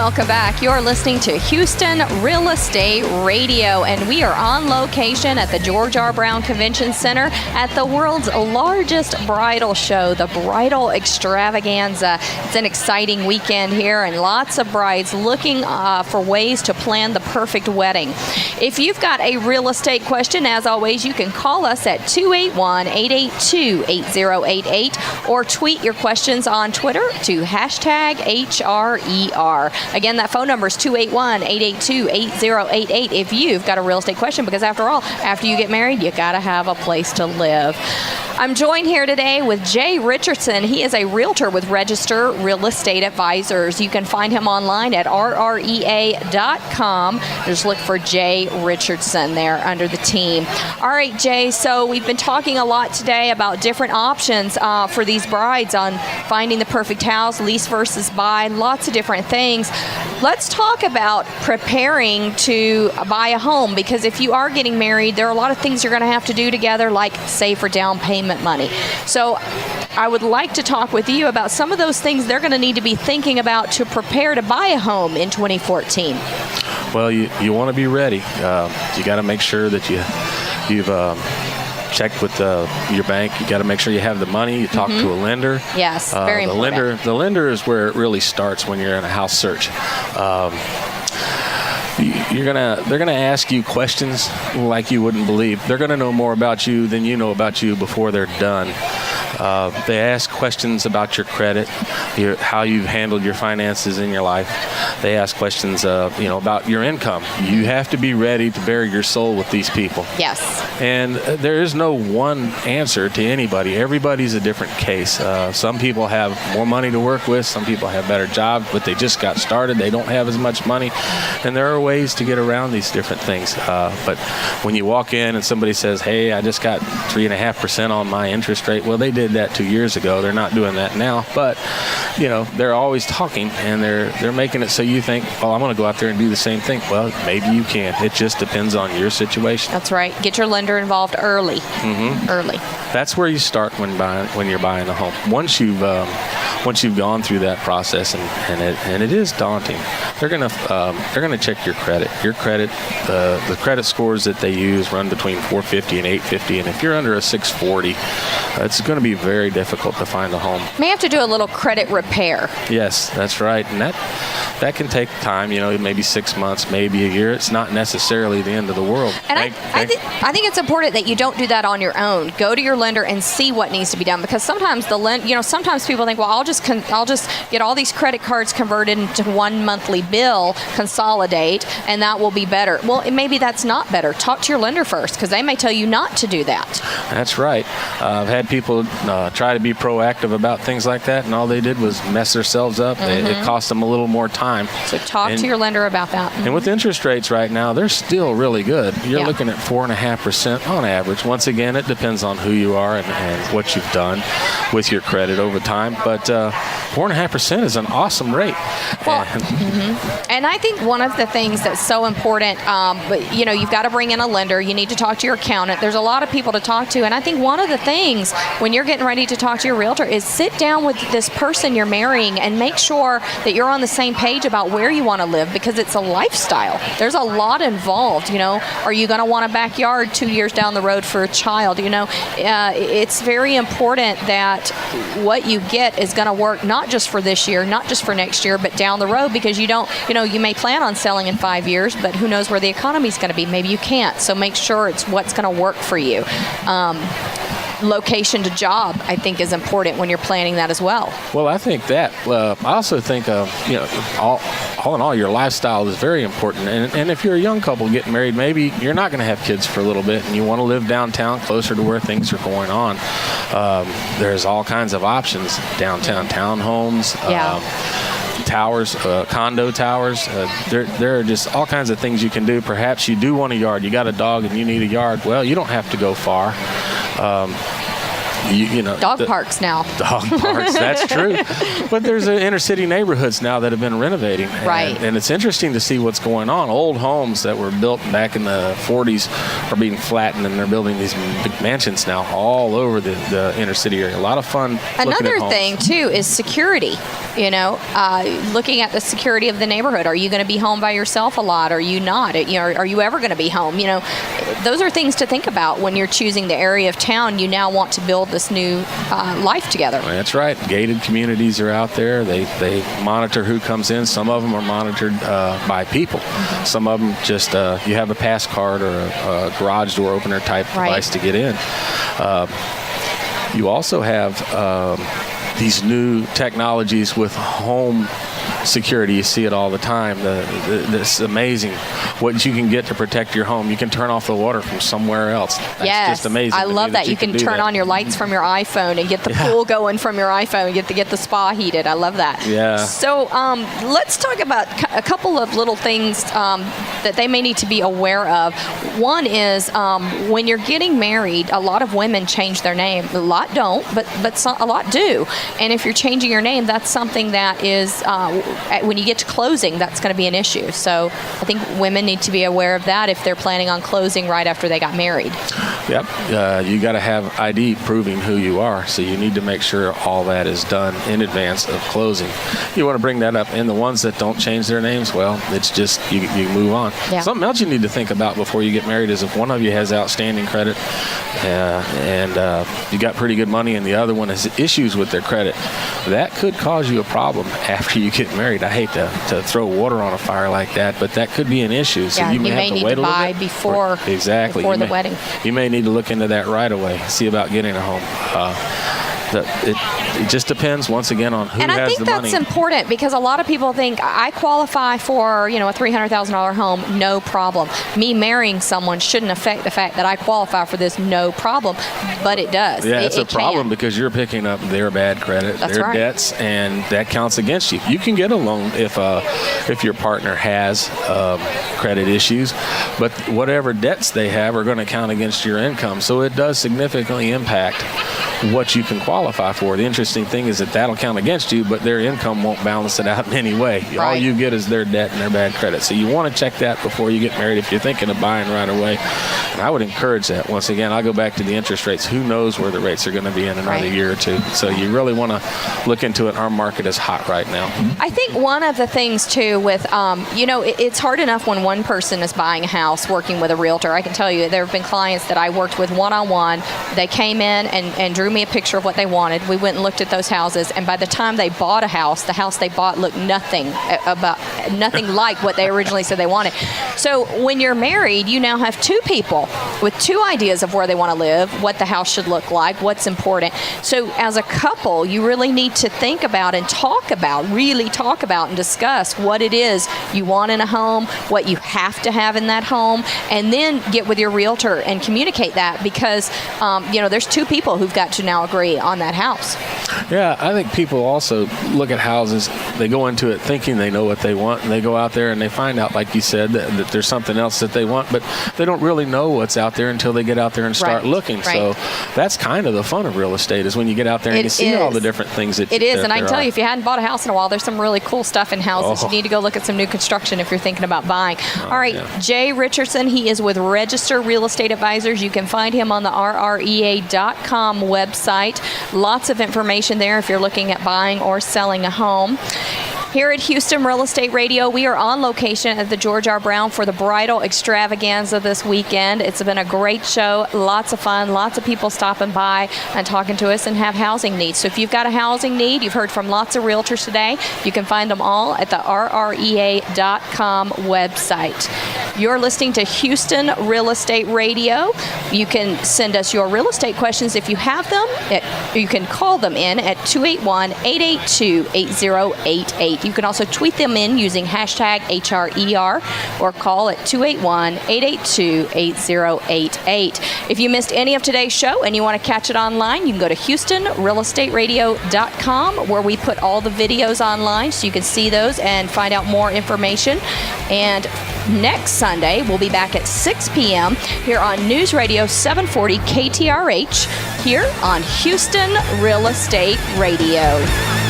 Welcome back. You're listening to Houston Real Estate Radio, and we are on location at the George R. Brown Convention Center at the world's largest bridal show, the Bridal Extravaganza. It's an exciting weekend here, and lots of brides looking for ways to plan the perfect wedding. If you've got a real estate question, as always, you can call us at 281-882-8088 or tweet your questions on Twitter to hashtag HRER. Again, that phone number is 281-882-8088 if you've got a real estate question, because after all, after you get married, you got to have a place to live. I'm joined here today with Jay Richardson. He is a realtor with Register Real Estate Advisors. You can find him online at rrea.com. Just look for Jay Richardson there under the team. All right, Jay, so we've been talking a lot today about different options for these brides on finding the perfect house, lease versus buy, lots of different things. Let's talk about preparing to buy a home, because if you are getting married, there are a lot of things you're going to have to do together, like save for down payment money. So I would like to talk with you about some of those things they're going to need to be thinking about to prepare to buy a home in 2014. Well, you want to be ready. You got to make sure that you've checked with your bank. You got to make sure you have the money. You talk to a lender. Yes, very important. The lender is where it really starts when you're in a house search. They're gonna ask you questions like you wouldn't believe. They're gonna know more about you than you know about you before they're done. They ask questions about your credit, how you've handled your finances in your life. They ask questions, about your income. You have to be ready to bare your soul with these people. Yes. And there is no one answer to anybody. Everybody's a different case. Some people have more money to work with. Some people have better jobs, but they just got started. They don't have as much money. And there are ways to get around these different things. But when you walk in and somebody says, hey, I just got 3.5% on my interest rate, well, they did that 2 years ago. They're not doing that now. But, they're always talking, and they're making it so you think, well, I'm going to go out there and do the same thing. Well, maybe you can. It just depends on your situation. That's right. Get your lender involved early. Early. That's where you start when you're buying a home. Once you've gone through that process, and it is daunting. They're gonna check your credit. The credit scores that they use run between 450 and 850, and if you're under a 640, it's going to be very difficult to find a home. May have to do a little credit repair. Yes, that's right, and that can take time. Maybe 6 months, maybe a year. It's not necessarily the end of the world. And I think it's important that you don't do that on your own. Go to your lender and see what needs to be done, because sometimes sometimes people think, well, I'll just get all these credit cards converted into one monthly bill, consolidate, and that will be better. Well, maybe that's not better. Talk to your lender first, because they may tell you not to do that. That's right. I've had people try to be proactive about things like that, and all they did was mess themselves up. It cost them a little more time. So talk to your lender about that. And with interest rates right now, they're still really good. You're looking at 4.5% on average. Once again, it depends on who you are and what you've done with your credit over time. But 4.5% is an awesome rate. Well, and I think one of the things that's so important, you've got to bring in a lender. You need to talk to your accountant. There's a lot of people to talk to. And I think one of the things when you're getting ready to talk to your realtor is sit down with this person you're marrying and make sure that you're on the same page about where you want to live, because it's a lifestyle. There's a lot involved. Are you going to want a backyard 2 years down the road for a child? It's very important that what you get is going to work not just for this year, not just for next year, but down the road, because you may plan on selling in 5 years, but who knows where the economy is going to be. Maybe you can't. So make sure it's what's going to work for you. Location to job, I think, is important when you're planning that as well. Well, I think that. I also think, all in all, your lifestyle is very important. And if you're a young couple getting married, maybe you're not going to have kids for a little bit, and you want to live downtown closer to where things are going on. There's all kinds of options downtown, townhomes. Towers, condo towers. There are just all kinds of things you can do. Perhaps you do want a yard. You got a dog and you need a yard. Well, you don't have to go far. Dog parks now. Dog parks, that's true. But there's inner city neighborhoods now that have been renovating. Right. And it's interesting to see what's going on. Old homes that were built back in the 40s are being flattened, and they're building these big mansions now all over the inner city area. A lot of fun. Another thing, too, is security. Looking at the security of the neighborhood. Are you going to be home by yourself a lot? Are you not? Are you ever going to be home? Those are things to think about when you're choosing the area of town you now want to build this new life together. That's right. Gated communities are out there. They monitor who comes in. Some of them are monitored by people. Some of them just you have a pass card or a garage door opener type device to get in. You also have these new technologies with home security. You see it all the time. This amazing what you can get to protect your home. You can turn off the water from somewhere else. That's just amazing. I love that. You can turn on your lights from your iPhone and get the pool going from your iPhone. Get the spa heated. I love that. Yeah. So let's talk about a couple of little things that they may need to be aware of. One is when you're getting married, a lot of women change their name. A lot don't, but a lot do. And if you're changing your name, that's something that is when you get to closing, that's going to be an issue. So I think women need to be aware of that if they're planning on closing right after they got married. Yep. You got to have ID proving who you are. So you need to make sure all that is done in advance of closing. You want to bring that up. And the ones that don't change their names, well, it's just you move on. Yeah. Something else you need to think about before you get married is if one of you has outstanding credit and you got pretty good money and the other one has issues with their credit, that could cause you a problem after you get married. I hate to throw water on a fire like that, but that could be an issue. So you may have to wait a little bit. Before the wedding. You may need to look into that right away. See about getting a home. It just depends, once again, on who has the money. And I think that's important because a lot of people think, I qualify for, a $300,000 home, no problem. Me marrying someone shouldn't affect the fact that I qualify for this, no problem. But it does. Yeah, it's a problem because you're picking up their bad credit, their debts, and that counts against you. You can get a loan if your partner has credit issues, but whatever debts they have are going to count against your income. So it does significantly impact what you can qualify for. The interesting thing is that'll count against you, but their income won't balance it out in any way. Right. All you get is their debt and their bad credit. So you want to check that before you get married if you're thinking of buying right away. And I would encourage that. Once again, I'll go back to the interest rates. Who knows where the rates are going to be in another year or two? So you really want to look into it. Our market is hot right now. I think one of the things, too, with, it's hard enough when one person is buying a house working with a realtor. I can tell you there have been clients that I worked with one-on-one. They came in and drew me a picture of what they wanted. We went and looked at those houses, and by the time they bought a house, the house they bought looked nothing like what they originally said they wanted. So when you're married, you now have two people with two ideas of where they want to live, what the house should look like, what's important. So as a couple, you really need to think about and really talk about and discuss what it is you want in a home, what you have to have in that home, and then get with your realtor and communicate that because, there's two people who've got to now agree on that house. Yeah, I think people also look at houses, they go into it thinking they know what they want, and they go out there and they find out, like you said, that there's something else that they want, but they don't really know what's out there until they get out there and start looking. Right. So that's kind of the fun of real estate is when you get out there and you see all the different things that it is. And I can tell you, if you hadn't bought a house in a while, there's some really cool stuff in houses. You need to go look at some new construction if you're thinking about buying. All right, Jay Richardson, he is with Register Real Estate Advisors. You can find him on the rrea.com website. Lots of information there if you're looking at buying or selling a home. Here at Houston Real Estate Radio, we are on location at the George R. Brown for the Bridal Extravaganza this weekend. It's been a great show, lots of fun, lots of people stopping by and talking to us and have housing needs. So if you've got a housing need, you've heard from lots of realtors today, you can find them all at the rrea.com website. You're listening to Houston Real Estate Radio. You can send us your real estate questions if you have them. You can call them in at 281-882-8088. estate. You can also tweet them in using hashtag HRER or call at 281-882-8088. If you missed any of today's show and you want to catch it online, you can go to HoustonRealEstateRadio.com, where we put all the videos online so you can see those and find out more information. And next Sunday, we'll be back at 6 p.m. here on News Radio 740 KTRH here on Houston Real Estate Radio.